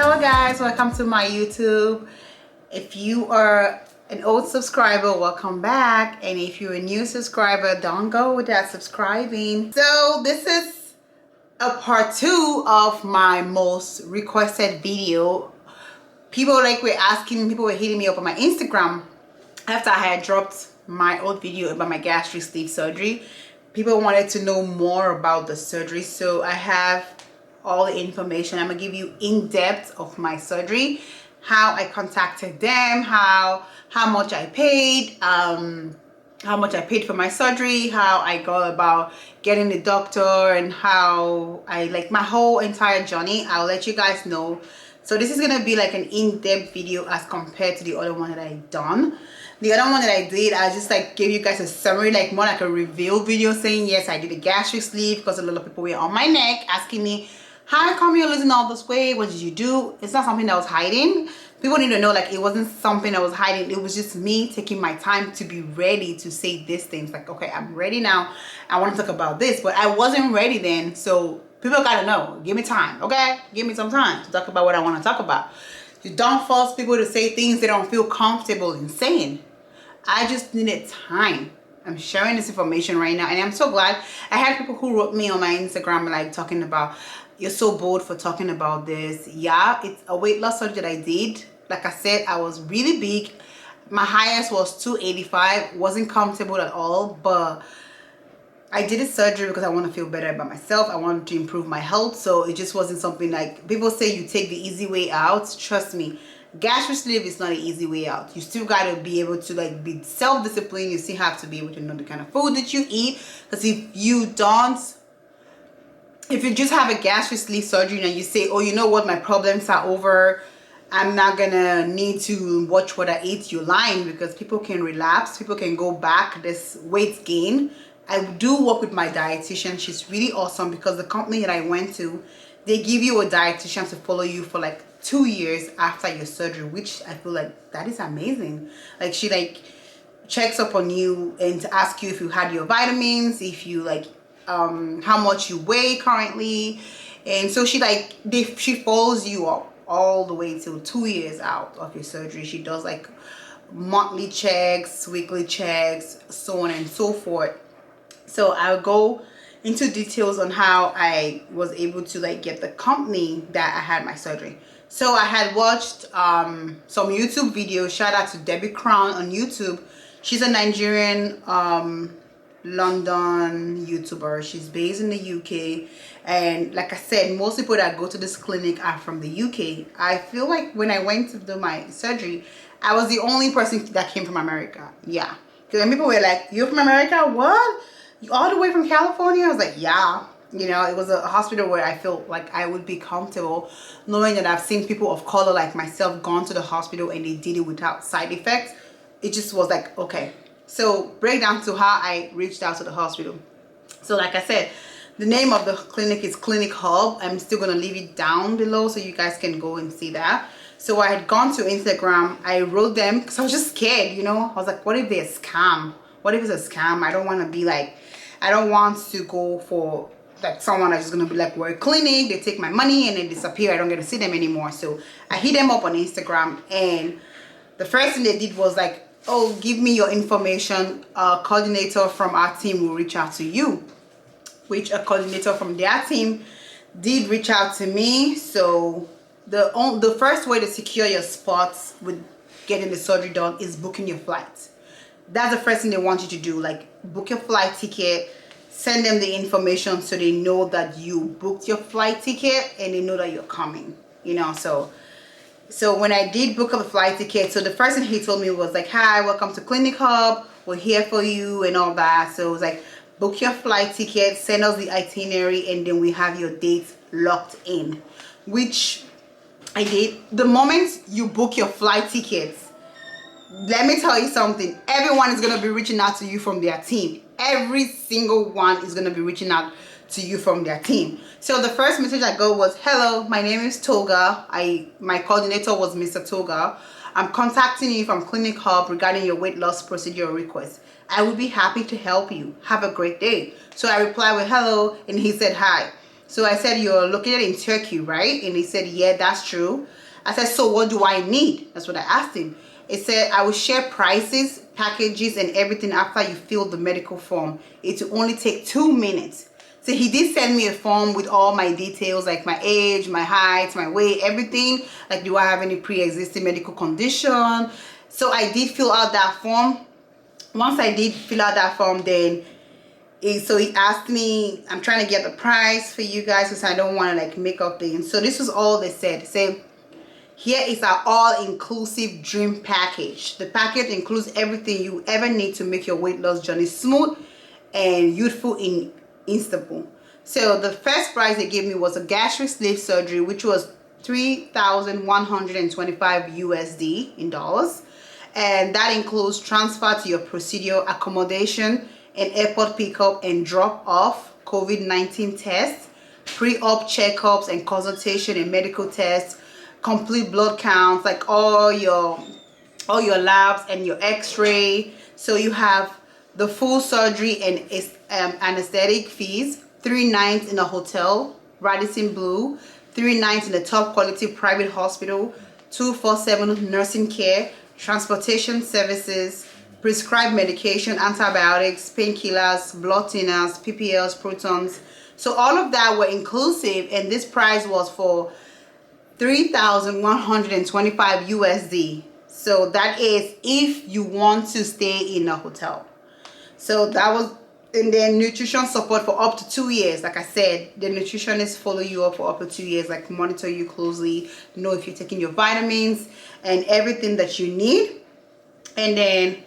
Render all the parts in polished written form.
Hello guys, welcome to my YouTube. If you are an old subscriber, welcome back, and if you're a new subscriber, don't go without subscribing. So this is a part 2 of my most requested video. People were hitting me up on my Instagram after I had dropped my old video about my gastric sleeve surgery. People wanted to know more about the surgery, so I have all the information. I'm gonna give you in depth of my surgery, how I contacted them, how much I paid, how much I paid for my surgery, how I go about getting the doctor, and how I like my whole entire journey. I'll let you guys know. So this is gonna be like an in-depth video as compared to the other one that I done. The other one that I did, I just like gave you guys a summary, like more like a reveal video, saying yes, I did a gastric sleeve, because a lot of people were on my neck asking me, how come you're losing all this weight? What did you do? It's not something that I was hiding. People need to know, like, it wasn't something I was hiding. It was just me taking my time to be ready to say these things. Like, okay, I'm ready now. I want to talk about this, but I wasn't ready then. So people gotta know. Give me time, okay? Give me some time to talk about what I want to talk about. You don't force people to say things they don't feel comfortable in saying. I just needed time. I'm sharing this information right now, and I'm so glad. I had people who wrote me on my Instagram, like, talking about, you're so bold for talking about this. Yeah, it's a weight loss surgery that I did. Like I said, I was really big. My highest was 285. Wasn't comfortable at all, but I did a surgery because I want to feel better about myself. I wanted to improve my health. So it just wasn't something like, people say you take the easy way out. Trust me, gastric sleeve is not an easy way out. You still got to be able to like be self-disciplined. You still have to be able to know the kind of food that you eat, because if you just have a gastric sleeve surgery and you say, oh, you know what, my problems are over, I'm not gonna need to watch what I eat, you're lying, because people can relapse, people can go back, this weight gain. I do work with my dietitian. She's really awesome, because the company that I went to, they give you a dietitian to follow you for like 2 years after your surgery, which I feel like that is amazing. Like, she like checks up on you and to ask you if you had your vitamins, if you like how much you weigh currently, and so she follows you up all the way till 2 years out of your surgery. She does like monthly checks, weekly checks, so on and so forth. So I'll go into details on how I was able to like get the company that I had my surgery. So I had watched some YouTube videos. Shout out to Debbie Crown on YouTube. She's a Nigerian London YouTuber. She's based in the UK, and like I said, most people that go to this clinic are from the UK. I feel like when I went to do my surgery, I was the only person that came from America. Yeah, because people were like, you're from America? What? You all the way from California? I was like, yeah. You know, it was a hospital where I felt like I would be comfortable, knowing that I've seen people of color like myself gone to the hospital and they did it without side effects. It just was like, okay. So break down to how I reached out to the hospital. So like I said, the name of the clinic is Clinic Hub. I'm still going to leave it down below so you guys can go and see that. So I had gone to Instagram. I wrote them because I was just scared, you know. I was like, what if they're a scam? What if it's a scam? I don't want to be like, I don't want to go for like someone that's just going to be like, we're a clinic, they take my money and then disappear. I don't get to see them anymore. So I hit them up on Instagram, and the first thing they did was like, oh, give me your information. A coordinator from our team will reach out to you, which a coordinator from their team did reach out to me. So the first way to secure your spots with getting the surgery done is booking your flight. That's the first thing they want you to do. Like, book your flight ticket, send them the information so they know that you booked your flight ticket and they know that you're coming, you know. So when I did book up a flight ticket, so the first thing he told me was like, hi, welcome to Clinic Hub, we're here for you and all that. So it was like, book your flight ticket, send us the itinerary, and then we have your dates locked in, which I did. The moment you book your flight tickets, let me tell you something, everyone is going to be reaching out to you from their team. Every single one is going to be reaching out to you from their team. So the first message I got was, hello, my name is Toga. My coordinator was Mr. Toga. I'm contacting you from Clinic Hub regarding your weight loss procedure request. I would be happy to help you. Have a great day. So I replied with hello, and he said hi. So I said, you're located in Turkey, right? And he said, yeah, that's true. I said, so what do I need? That's what I asked him. It said, I will share prices, packages, and everything after you fill the medical form. It will only take 2 minutes. So he did send me a form with all my details, like my age, my height, my weight, everything. Like, do I have any pre-existing medical condition? So I did fill out that form. Once I did fill out that form, then so he asked me, I'm trying to get the price for you guys because I don't want to like make up things. So this was all they said. Say, here is our all-inclusive dream package. The package includes everything you ever need to make your weight loss journey smooth and youthful in Istanbul. So the first price they gave me was a gastric sleeve surgery, which was 3,125 USD in dollars. And that includes transfer to your procedure, accommodation, and airport pickup and drop off, COVID-19 tests, pre-op checkups and consultation and medical tests, complete blood counts, like all your labs and your x-ray. So you have the full surgery and anesthetic fees, 3 nights in a hotel, Radisson Blu, 3 nights in a top quality private hospital, 24/7 nursing care, transportation services, prescribed medication, antibiotics, painkillers, blood thinners, PPLs, protons. So all of that were inclusive, and this price was for 3,125 USD. So that is if you want to stay in a hotel. So that was, and then nutrition support for up to 2 years. Like I said, the nutritionist follow you up for up to 2 years, like monitor you closely, know if you're taking your vitamins and everything that you need. And then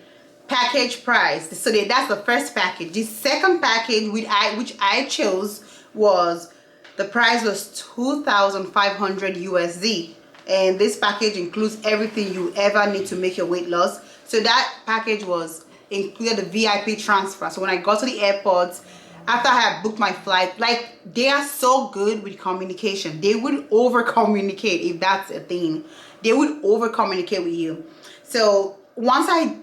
package price. So that's the first package. The second package which I chose was, the price was 2,500 USD. And this package includes everything you ever need to make your weight loss. So that package was included the VIP transfer. So when I got to the airport, after I had booked my flight, like, they are so good with communication. They would over communicate, if that's a thing. They would over communicate with you. So once I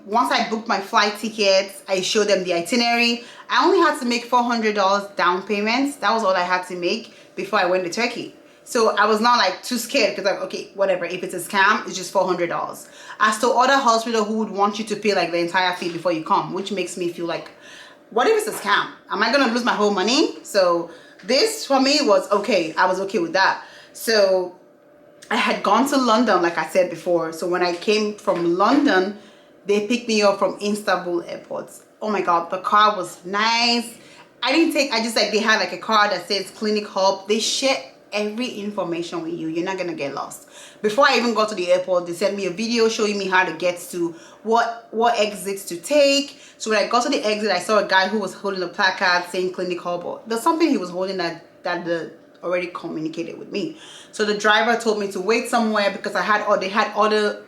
booked my flight tickets, I showed them the itinerary. I only had to make $400 down payments. That was all I had to make before I went to Turkey. So I was not like too scared, because like, okay, whatever, if it's a scam, it's just $400. As to other hospitals who would want you to pay like the entire fee before you come, which makes me feel like, what if it's a scam? Am I gonna lose my whole money? So this for me was okay. I was okay with that. So I had gone to London, like I said before. So when I came from London, they picked me up from Istanbul airport. Oh my God, the car was nice. They had like a car that says Clinic Hub. They share every information with you. You're not gonna get lost. Before I even got to the airport, they sent me a video showing me how to get to what exits to take. So when I got to the exit, I saw a guy who was holding a placard saying Clinic Hub. There's something he was holding that already communicated with me. So the driver told me to wait somewhere, because they had other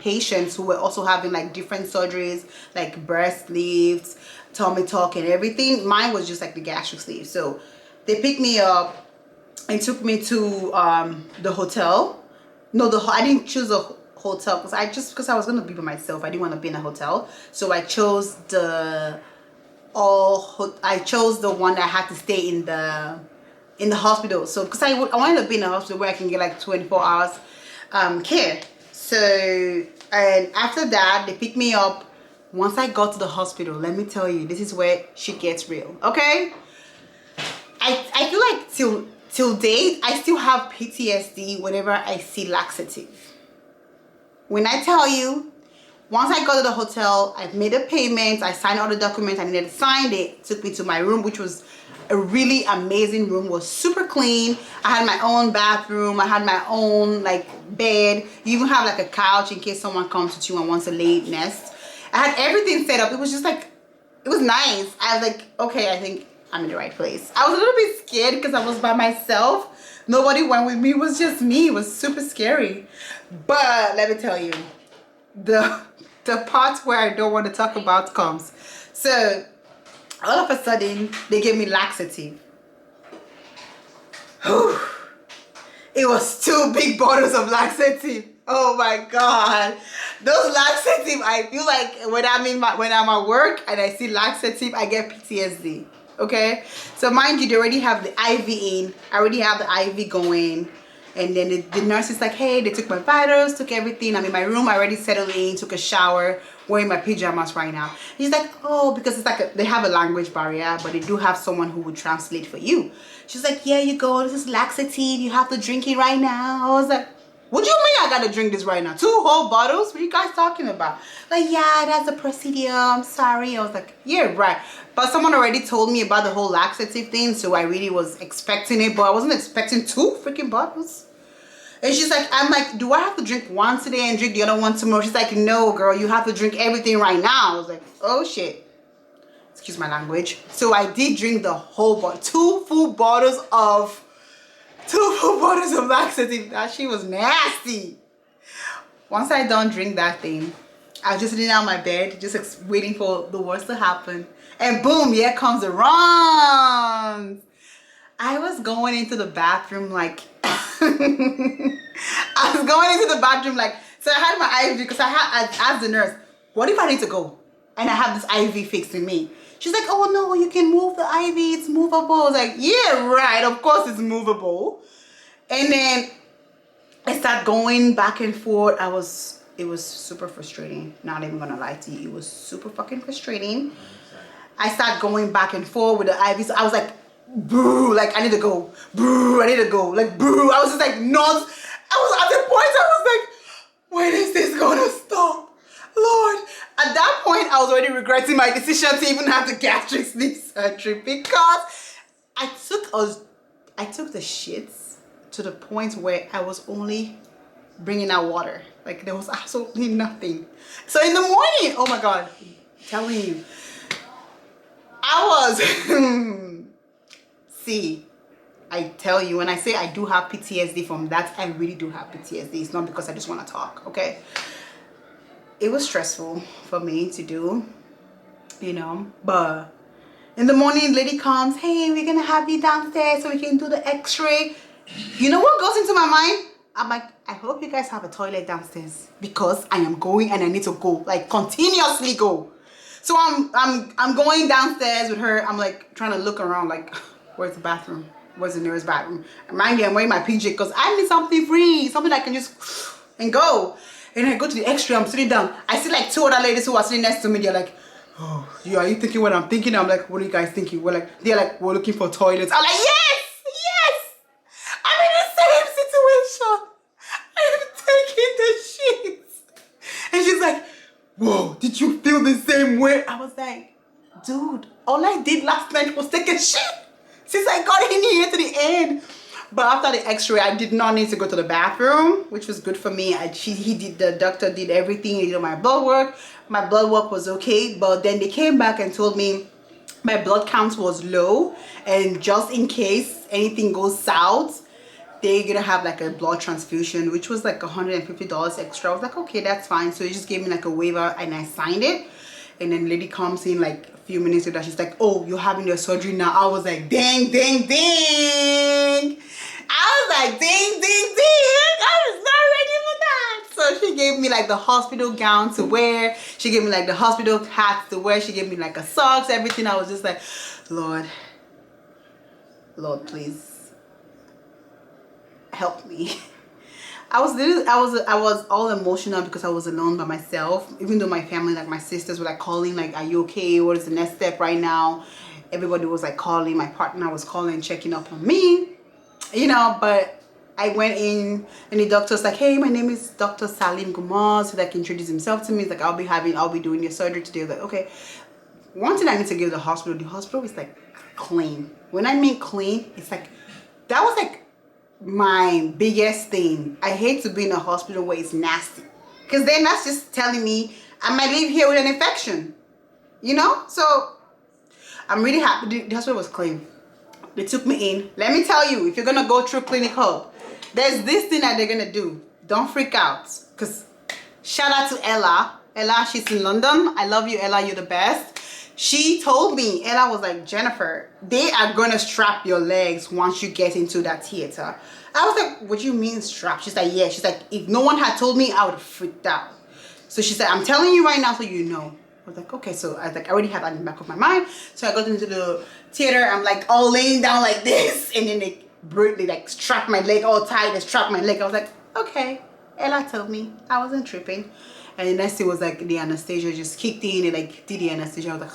patients who were also having like different surgeries, like breast lifts, tummy tuck, and everything. Mine was just like the gastric sleeve. So they picked me up and took me to the hotel. No, I didn't choose a hotel because I was gonna be by myself. I didn't want to be in a hotel, so I chose the one that had to stay in the hospital. So because I wanted to be in a hospital where I can get like 24 hours care. So, and after that, they picked me up. Once I got to the hospital, let me tell you, this is where shit gets real. Okay, I feel like till date, I still have PTSD whenever I see laxative. When I tell you, once I got to the hotel, I've made a payment, I signed all the documents I needed to sign. They took me to my room, which was a really amazing room. It was super clean. I had my own bathroom. I had my own like bed. You even have like a couch in case someone comes to you and wants to lay nest. I had everything set up. It was just like, it was nice. I was like, okay, I think I'm in the right place. I was a little bit scared because I was by myself. Nobody went with me. It was just me. It was super scary. But let me tell you, the part where I don't want to talk about comes. So all of a sudden, they gave me laxative. It was 2 big bottles of laxative. Oh my God. Those laxative, I feel like when I'm at work and I see laxative, I get PTSD. Okay, so mind you, they already have the IV in. I already have the IV going. And then the nurse is like, hey, they took my vitals, took everything. I'm in my room, I already settled in, took a shower, wearing my pajamas right now. He's like, oh, because it's like they have a language barrier, but they do have someone who would translate for you. She's like, yeah, you go, this is laxative, you have to drink it right now. I was like, what do you mean I gotta drink this right now? 2 whole bottles? What are you guys talking about? Like, yeah, that's a procedure, I'm sorry. I was like, yeah, right. But someone already told me about the whole laxative thing, so I really was expecting it, but I wasn't expecting 2 freaking bottles. And she's like, I'm like, do I have to drink one today and drink the other one tomorrow? She's like, no, girl, you have to drink everything right now. I was like, oh, shit. Excuse my language. So I did drink the whole bottle. 2 full bottles of laxative. That shit was nasty. Once I done drink that thing, I was just sitting on my bed, just waiting for the worst to happen. And boom, here comes the runs. I was going into the bathroom like... I was going into the bathroom like... So I had my IV because I asked the nurse, what if I need to go? And I have this IV fixed in me. She's like, oh no, you can move the IV, it's movable. I was like, yeah, right, of course it's movable. And then I started going back and forth. It was super frustrating. Not even gonna lie to you, it was super fucking frustrating. I started going back and forth with the IV. So I was like, boo, like I need to go. Boo, I need to go. Like boo. I was just like not. I was at the point I was like, when is this gonna stop? Lord. At that point, I was already regretting my decision to even have the gastric sleeve surgery because I took the shits to the point where I was only bringing out water. Like there was absolutely nothing. So in the morning, oh my God, I'm telling you, I was, see, I tell you, when I say I do have PTSD from that, I really do have PTSD. It's not because I just want to talk, okay? It was stressful for me to do, you know, but in the morning, lady comes, hey, we're gonna have you downstairs so we can do the x-ray. You know what goes into my mind? I'm like, I hope you guys have a toilet downstairs because I am going and I need to go, like continuously go. So I'm going downstairs with her. I'm like trying to look around like, where's the bathroom? Where's the nearest bathroom? And mind you, I'm wearing my PJ because I need something free, something that I can just and go. And I go to the x-ray, I'm sitting down. I see like 2 other ladies who are sitting next to me. They're like, oh, yeah, are you thinking what I'm thinking? I'm like, what are you guys thinking? They're like, we're looking for toilets. I'm like, yes, yes. I'm in the same situation. I'm taking the sheets. And she's like, whoa, did you feel the same way? I was like, dude, all I did last night was take a shit. Since I got in here to the end. But after the x-ray, I did not need to go to the bathroom, which was good for me. The doctor did everything. He did my blood work. My blood work was okay. But then they came back and told me my blood count was low. And just in case anything goes south, they're going to have like a blood transfusion, which was like $150 extra. I was like, okay, that's fine. So he just gave me like a waiver and I signed it. And then the lady comes in like a few minutes later. She's like, oh, you're having your surgery now. I was like, ding, ding, ding. I was like, ding, ding, ding. I was not ready for that. So she gave me like the hospital gown to wear. She gave me like the hospital hat to wear. She gave me like a socks, everything. I was just like, Lord, please help me. I was all emotional because I was alone by myself. Even though my family, like my sisters were like calling, like, are you okay? What is the next step right now? Everybody was like calling. My partner was calling, checking up on me, you know, but I went in and the doctor's like, hey, my name is Dr. Salim Gumar. So that he introduced himself to me. He's like, I'll be doing your surgery today. I was like, okay. One thing I need to give the hospital is like clean. When I mean clean, it's like, that was like my biggest thing. I hate to be in a hospital where it's nasty, because then that's just telling me I might leave here with an infection, you know. So I'm really happy the hospital was clean. They took me in. Let me tell you, if you're gonna go through Clinic Hub, there's this thing that they're gonna do. Don't freak out, because shout out to Ella, she's in London. I love you, Ella, you're the best. She told me, Ella was like, Jennifer, they are going to strap your legs once you get into that theater. I was like, what do you mean strap? She's like, yeah. She's like, if no one had told me, I would have freaked out. So she said, I'm telling you right now so you know. I was like, okay. So I was like, I already had that in the back of my mind. So I got into the theater. I'm like all laying down like this, and then they like strapped my leg all tight. They strapped my leg. I was like, okay. Ella told me I wasn't tripping. And the next thing was like the anesthesia just kicked in and like did the anesthesia. I was like,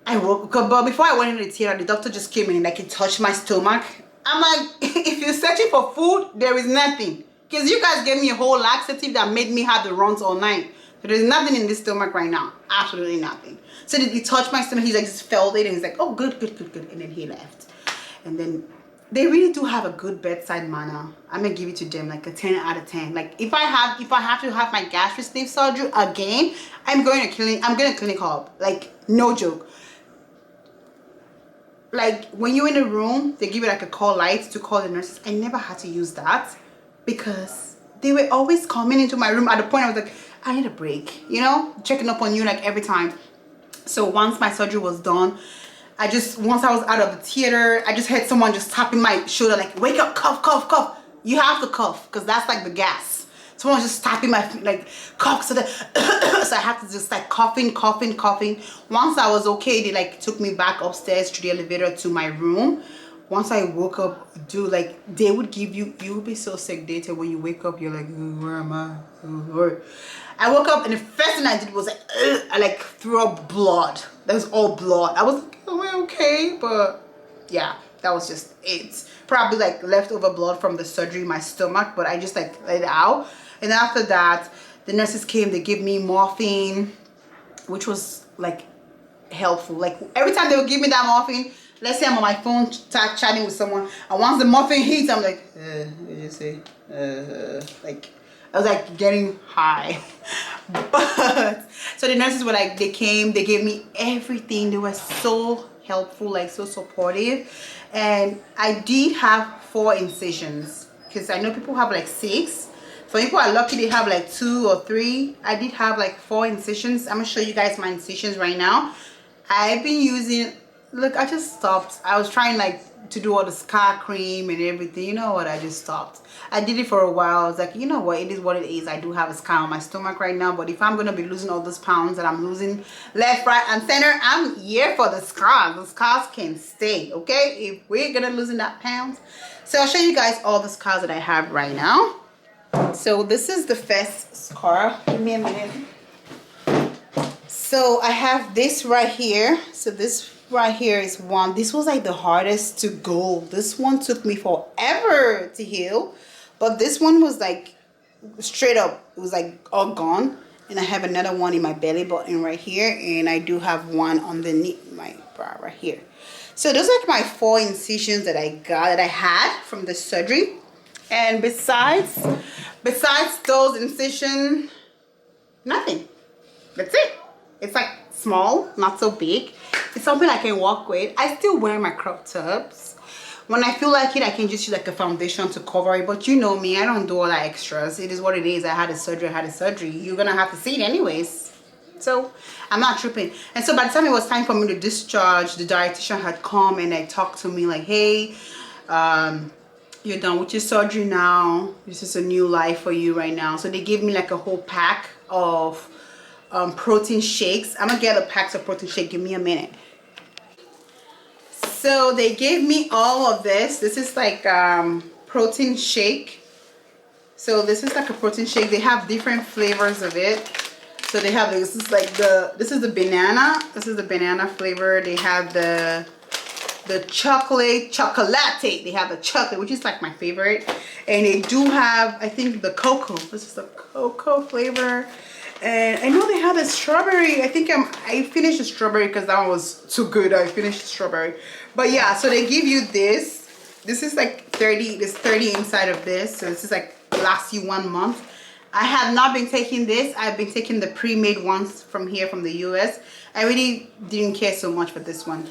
I woke up, but before I went into the theater, the doctor just came in and like he touched my stomach. I'm like, if you're searching for food, there is nothing. Because you guys gave me a whole laxative that made me have the runs all night. So there's nothing in this stomach right now. Absolutely nothing. So he touched my stomach. He's like, just felt it. And he's like, oh, good, good, good, good. And then he left. And then they really do have a good bedside manner. I'm going to give it to them like a 10 out of 10. Like if I have to have my gastric sleeve surgery again, I'm going to clinic hub. Like no joke. Like when you're in a room, they give you like a call light to call the nurses. I never had to use that because they were always coming into my room at the point I was like, I need a break, you know, checking up on you like every time. So once my surgery was done, once I was out of the theater, I just had someone just tapping my shoulder like, wake up, cough, cough, cough. You have to cough because that's like the gas. Someone was just tapping my feet, like cough, so so I had to just like coughing. Once I was okay, they like took me back upstairs to the elevator to my room. Once I woke up, dude, like they would give you will be so sedated when you wake up. You're like, where am I? I woke up and the first thing I did was like, I like threw up blood. That was all blood. I was like, am I okay? But yeah, that was just it. Probably like leftover blood from the surgery in my stomach, but I just like let it out. And after that, the nurses came, they gave me morphine, which was like helpful. Like every time they would give me that morphine, let's say I'm on my phone chatting with someone, and once the morphine hits, I'm like, what did you say? Like I was like getting high. But so the nurses were like, they came, they gave me everything. They were so helpful, like so supportive. And I did have 4 incisions because I know people have like 6. Some people are lucky they have like 2 or 3. I did have like 4 incisions. I'm gonna show you guys my incisions right now. I've been using, look, I just stopped. I was trying like to do all the scar cream and everything. You know what, I just stopped. I did it for a while. I was like, you know what, it is what it is. I do have a scar on my stomach right now, but if I'm gonna be losing all those pounds that I'm losing left, right, and center, I'm here for the scars. The scars can stay, okay? If we're gonna losing that pounds. So I'll show you guys all the scars that I have right now. So this is the first scar. Give me a minute. So I have this right here. So this right here is one. This was like the hardest to go. This one took me forever to heal, but this one was like straight up. It was like all gone. And I have another one in my belly button right here, and I do have one underneath my bra right here. So those are like my 4 incisions that I had from the surgery. And besides those incisions, nothing. That's it. It's like small, not so big. It's something I can walk with. I still wear my crop tops. When I feel like it, I can just use like a foundation to cover it. But you know me, I don't do all that extras. It is what it is. I had a surgery. You're gonna have to see it anyways. So I'm not tripping. And so by the time it was time for me to discharge, the dietitian had come and they talked to me like, hey, you're done with your surgery now. This is a new life for you right now. So they gave me like a whole pack of protein shakes. I'm gonna get a pack of protein shake. Give me a minute. So they gave me all of this. This is like protein shake. So this is like a protein shake. They have different flavors of it. So they have this is like this is the banana. This is the banana flavor. They have the chocolate. They have the chocolate, which is like my favorite. And they do have, I think, the cocoa. This is the cocoa flavor. And I know they have a strawberry. I think I finished the strawberry because that one was too good. I finished the strawberry. But yeah, so they give you this. This is like 30. There's 30 inside of this. So this is like lasts you 1 month. I have not been taking this. I've been taking the pre-made ones from here from the US. I really didn't care so much for this one.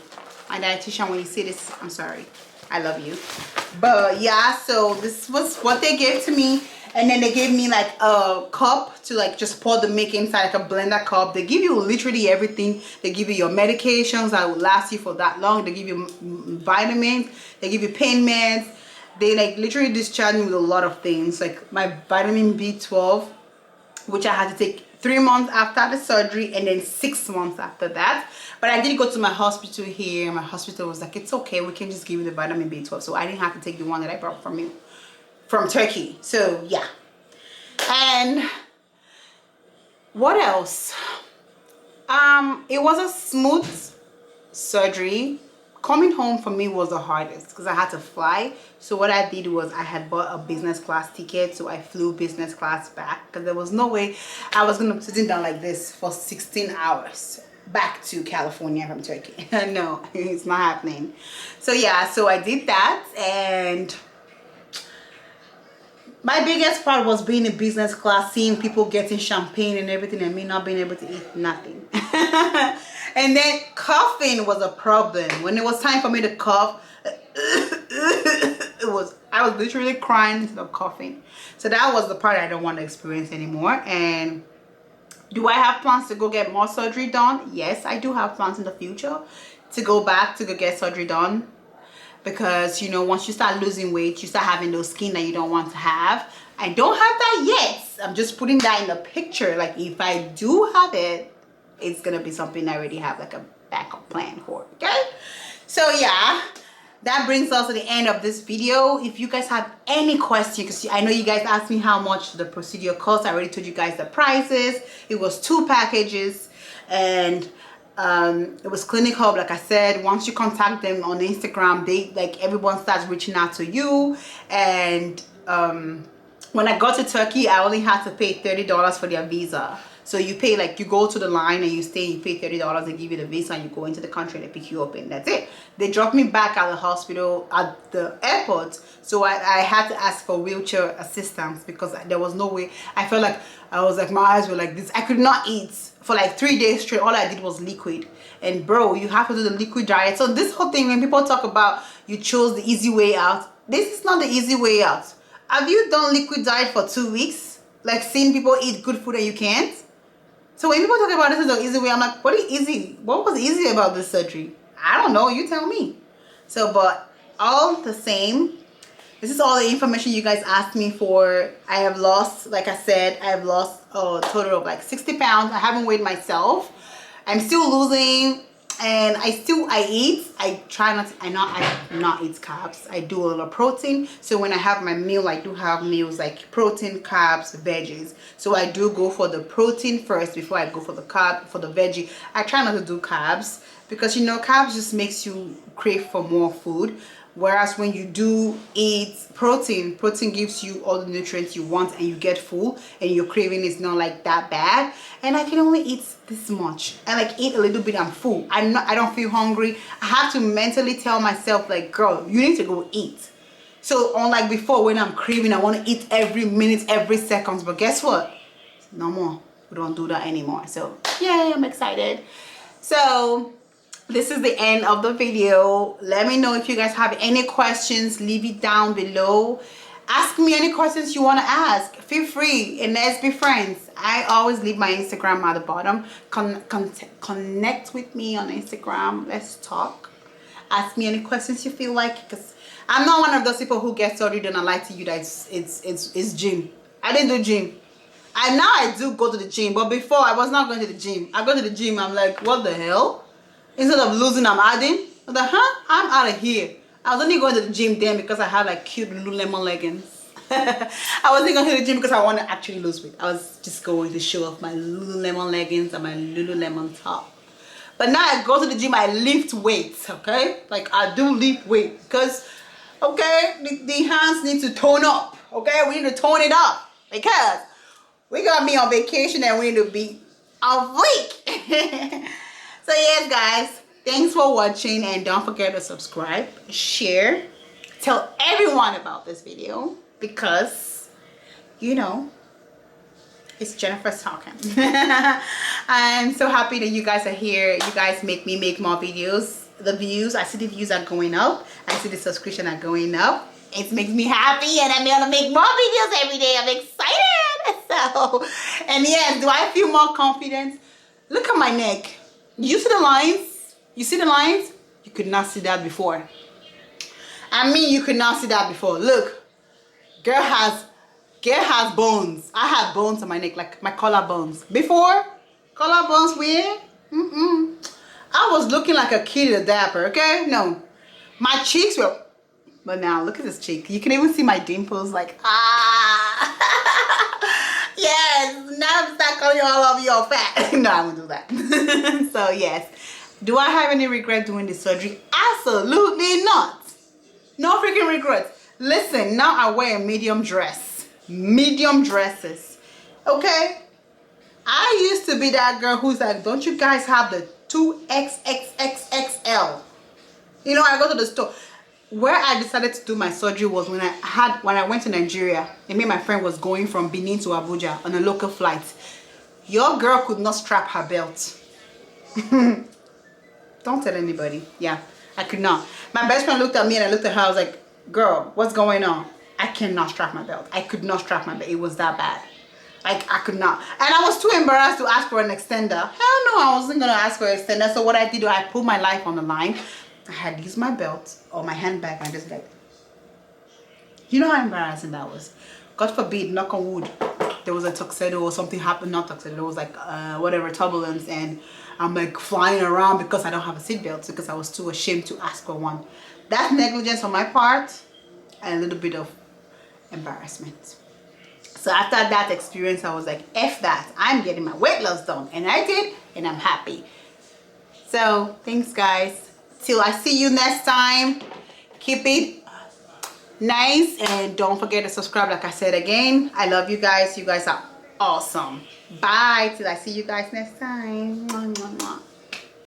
My dietitian, when you see this, I'm sorry. I love you. But yeah, so this was what they gave to me. And then they gave me like a cup to like just pour the milk inside, like a blender cup. They give you literally everything. They give you your medications that will last you for that long. They give you vitamins. They give you pain meds. They like literally discharge me with a lot of things. Like my vitamin B12, which I had to take 3 months after the surgery, and then 6 months after that. But I did go to my hospital here. My hospital was like, it's okay, we can just give you the vitamin B12. So I didn't have to take the one that I brought from Turkey. So yeah. And what else? It was a smooth surgery. Coming home for me was the hardest because I had to fly. So what I did was I had bought a business class ticket, so I flew business class back because there was no way I was gonna be sitting down like this for 16 hours back to California from Turkey. No, it's not happening. So yeah, so I did that, and my biggest part was being in business class, seeing people getting champagne and everything, and me not being able to eat nothing. And then coughing was a problem. When it was time for me to cough, I was literally crying instead of coughing. So that was the part I don't want to experience anymore. And do I have plans to go get more surgery done? Yes, I do have plans in the future to go back to go get surgery done. Because, you know, once you start losing weight, you start having those skin that you don't want to have. I don't have that yet. I'm just putting that in the picture. Like, if I do have it, it's gonna be something I already have like a backup plan for. Okay, so yeah, that brings us to the end of this video. If you guys have any questions, because I know you guys asked me how much the procedure cost. I already told you guys the prices. It was 2 packages, and it was Clinic Hub. Like I said, once you contact them on Instagram, they like everyone starts reaching out to you. And when I got to Turkey, I only had to pay $30 for their visa. So you pay, like, you go to the line and you stay, you pay $30, they give you the visa, and you go into the country and they pick you up, and that's it. They dropped me back at the hospital, at the airport. So I had to ask for wheelchair assistance because there was no way. I felt like, my eyes were like this. I could not eat for like 3 days straight. All I did was liquid. And bro, you have to do the liquid diet. So this whole thing, when people talk about you chose the easy way out, this is not the easy way out. Have you done liquid diet for 2 weeks? Like, seeing people eat good food and you can't? So when people talk about this is the easy way, I'm like, what is easy? What was easy about this surgery? I don't know. You tell me. So, but all the same, this is all the information you guys asked me for. I have lost, like I said, I have lost a total of like 60 pounds. I haven't weighed myself. I'm still losing, and I eat. I try not to, I not eat carbs. I do a lot of protein. So when I have my meal, I do have meals like protein, carbs, veggies. So I do go for the protein first before I go for the carb, for the veggie. I try not to do carbs because, you know, carbs just makes you crave for more food. Whereas when you do eat protein gives you all the nutrients you want, and you get full, and your craving is not like that bad. And I can only eat this much. I like eat a little bit, I'm full. I don't feel hungry. I have to mentally tell myself, like, girl, you need to go eat. So unlike before, when I'm craving, I want to eat every minute, every second. But guess what? No more. We don't do that anymore. So yay, I'm excited. So this is the end of the video. Let me know if you guys have any questions. Leave it down below. Ask me any questions you want to ask. Feel free, and let's be friends. I always leave my Instagram at the bottom. Connect with me on Instagram. Let's talk. Ask me any questions you feel like, because I'm not one of those people who gets surgery and I lie to you that it's gym. I didn't do gym. Now I do go to the gym, but before I was not going to the gym. I go to the gym, I'm like, what the hell? Instead of losing, I'm adding. I'm like, huh? I'm out of here. I was only going to the gym then because I had like cute Lululemon leggings. I wasn't going to the gym because I want to actually lose weight. I was just going to show off my Lululemon leggings and my Lululemon top. But now I go to the gym, I lift weights, okay? Like, I do lift weight because, okay, the hands need to tone up, okay? We need to tone it up because we got me on vacation and we need to be awake. So yes, guys, thanks for watching, and don't forget to subscribe, share, tell everyone about this video because, you know, it's Jennifer's talking. I'm so happy that you guys are here. You guys make me make more videos. The views, I see the views are going up. I see the subscription are going up. It makes me happy, and I'm gonna make more videos every day. I'm excited. So, and yes, do I feel more confident? Look at my neck. You see the lines? You see the lines? You could not see that before. I mean, you could not see that before. Look, girl has Girl has bones. I had bones on my neck, like my collarbones. Before, collarbones weird. I was looking like a kid at dapper, okay? No. My cheeks were, but now look at this cheek. You can even see my dimples, like, ah. Yes, now I'm start calling all of you all fat. No, I won't do that. So yes. Do I have any regret doing the surgery? Absolutely not. No freaking regrets. Listen, now I wear a medium dress. Medium dresses. Okay? I used to be that girl who's like, don't you guys have the 2XXXXL? You know, I go to the store. Where I decided to do my surgery was when I went to Nigeria, and me and my friend was going from Benin to Abuja on a local flight. Your girl could not strap her belt. Don't tell anybody. Yeah, I could not. My best friend looked at me and I looked at her. I was like, girl, what's going on? I cannot strap my belt. I could not strap my belt. It was that bad. Like, I could not. And I was too embarrassed to ask for an extender. Hell no, I wasn't going to ask for an extender. So what I did, I put my life on the line. I had used my belt or my handbag and just like, you know how embarrassing that was. God forbid, knock on wood, there was a tuxedo or something happened, not tuxedo, it was like whatever, turbulence, and I'm like flying around because I don't have a seatbelt because I was too ashamed to ask for one. That's negligence on my part and a little bit of embarrassment. So after that experience, I was like, F that, I'm getting my weight loss done. And I did, and I'm happy. So thanks guys. Till I see you next time, keep it nice and don't forget to subscribe. Like I said again, I love you guys. You guys are awesome. Bye till I see you guys next time. Mwah, mwah, mwah.